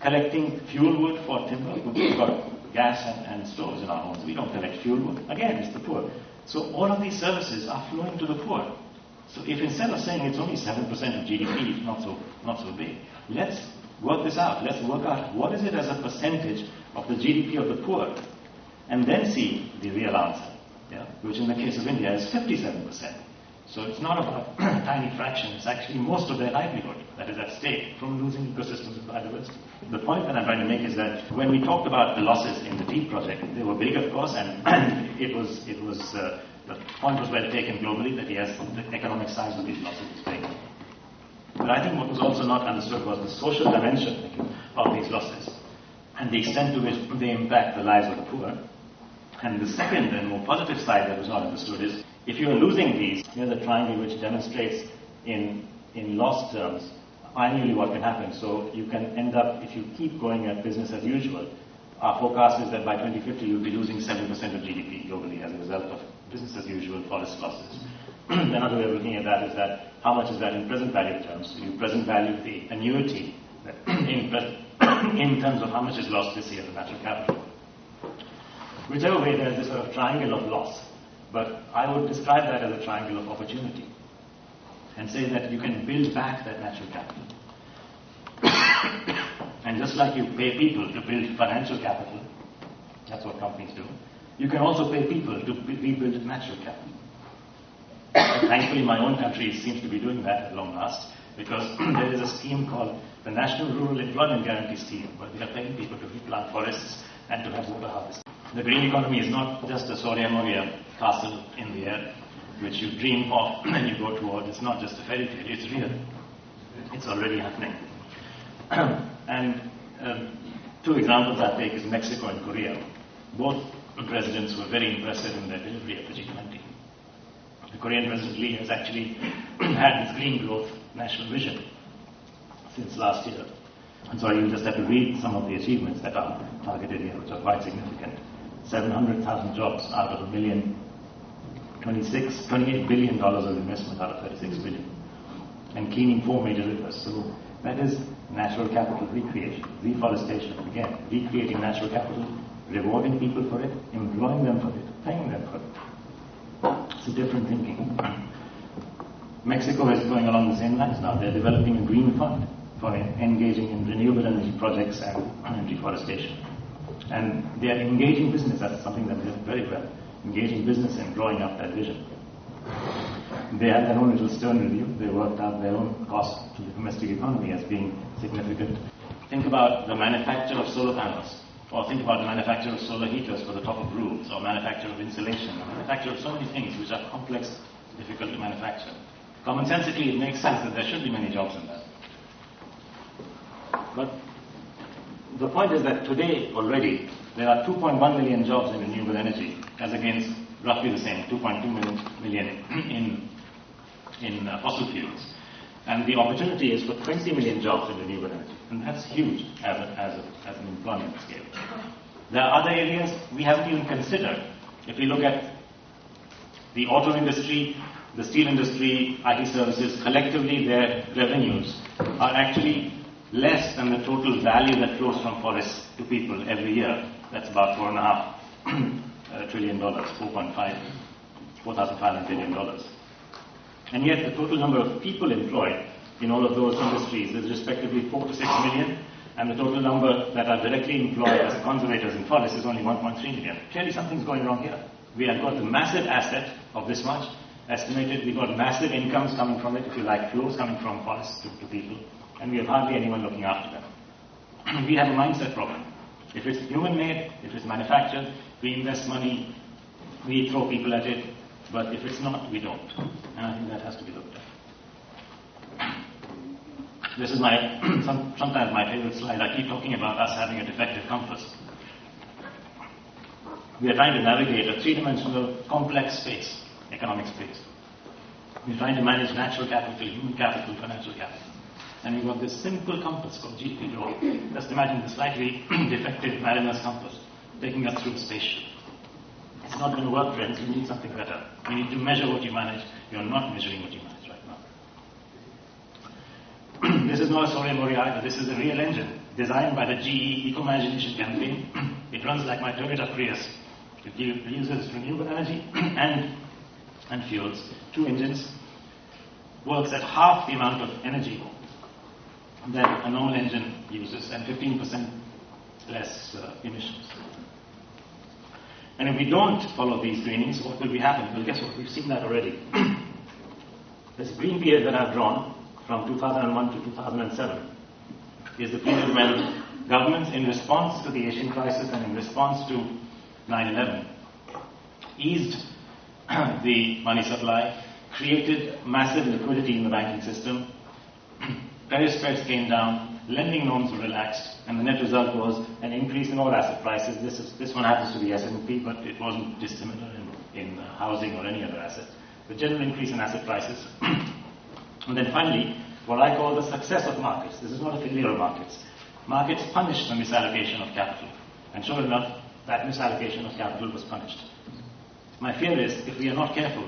collecting fuel wood for timber. We've got gas and stoves in our homes. We don't collect fuel wood. Again, it's the poor. So all of these services are flowing to the poor. So if instead of saying it's only 7% of GDP, it's not so big, let's work this out. Let's work out what is it as a percentage of the GDP of the poor, and then see the real answer, which in the case of India is 57%. So it's not about a tiny fraction, it's actually most of their livelihood that is at stake from losing ecosystems of biodiversity. The point that I'm trying to make is that when we talked about the losses in the deep project, they were big, of course, and the point was well taken globally that yes, the economic size of these losses is big. But I think what was also not understood was the social dimension of these losses and the extent to which they impact the lives of the poor. And the second and more positive side that was not understood is if you are losing these, the triangle which demonstrates in loss terms annually what can happen. So you can end up, if you keep going at business as usual, our forecast is that by 2050 you'll be losing 7% of GDP globally as a result of business as usual forest losses. Another way of looking at that is that how much is that in present value terms? So you present value the annuity in terms of how much is lost this year to natural capital. Whichever way, there's this sort of triangle of loss. But I would describe that as a triangle of opportunity and say that you can build back that natural capital. And just like you pay people to build financial capital, that's what companies do, you can also pay people to rebuild natural capital. Thankfully, my own country seems to be doing that at long last, because there is a scheme called the National Rural Employment Guarantee Scheme, where we are paying people to replant forests and to have water harvest. The green economy is not just a Soria Moria castle in the air, which you dream of and you go towards. It's not just a fairy tale, it's real. It's already happening. And two examples I take is Mexico and Korea. Both presidents were very impressive in their delivery of the G20. The Korean President Lee has actually had this green growth national vision since last year. And so you just have to read some of the achievements that are targeted here, which are quite significant. 700,000 jobs out of $1 million, $28 billion of investment out of $36 billion, and cleaning 4 major rivers. So that is natural capital recreation, reforestation, again, recreating natural capital, rewarding people for it, employing them for it, paying them for it. It's a different thinking. Mexico is going along the same lines now. They're developing a green fund for engaging in renewable energy projects and reforestation. And they are engaging business. That's something that they do very well. Engaging business and growing up that vision. They had their own little Stern review. They worked out their own cost to the domestic economy as being significant. Think about the manufacture of solar panels, or think about the manufacture of solar heaters for the top of roofs, or manufacture of insulation, or manufacture of so many things which are complex, difficult to manufacture. Commonsensically, it makes sense that there should be many jobs in that. But the point is that today already there are 2.1 million jobs in renewable energy, as against roughly the same 2.2 million in fossil fuels. And the opportunity is for 20 million jobs in renewable energy, and that's huge as an employment scale. There are other areas we haven't even considered. If we look at the auto industry, the steel industry, IT services, collectively their revenues are actually less than the total value that flows from forests to people every year. That's about $4.5 trillion, $4,500 billion. And yet the total number of people employed in all of those industries is respectively 4 to 6 million, and the total number that are directly employed as conservators in forests is only 1.3 million. Clearly something's going wrong here. We have got the massive asset of this much estimated. We've got massive incomes coming from it, if you like, flows coming from forests to people, and we have hardly anyone looking after them. We have a mindset problem. If it's human-made, if it's manufactured, we invest money, we throw people at it, but if it's not, we don't. And I think that has to be looked at. This is sometimes my favorite slide. I keep talking about us having a defective compass. We are trying to navigate a three-dimensional, complex space, economic space. We're trying to manage natural capital, human capital, financial capital. And we've got this simple compass called GDP growth. Just imagine the slightly defective mariner's compass taking us through the spaceship. It's not going to work, friends. You need something better. You need to measure what you manage. You're not measuring what you manage right now. This is not a Soria Moria either. This is a real engine. designed by the GE Eco-Imagination campaign. It runs like my Toyota Prius. It uses renewable energy and fuels, 2 engines, works at half the amount of energy that a normal engine uses and 15% less emissions. And if we don't follow these greenings, what will be happening? Well, guess what? We've seen that already. This green period that I've drawn from 2001 to 2007 is the period when governments, in response to the Asian crisis and in response to 9/11, eased the money supply, created massive liquidity in the banking system, credit spreads came down, lending norms were relaxed, and the net result was an increase in all asset prices. This one happens to be S&P, but it wasn't dissimilar in housing or any other asset. The general increase in asset prices. And then finally, what I call the success of markets. This is not a failure of markets. Markets punish the misallocation of capital. And sure enough, that misallocation of capital was punished. My fear is, if we are not careful,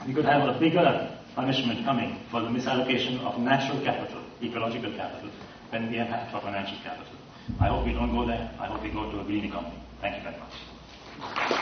we could have a bigger punishment coming for the misallocation of natural capital, ecological capital, than we have had for financial capital. I hope we don't go there. I hope we go to a green economy. Thank you very much.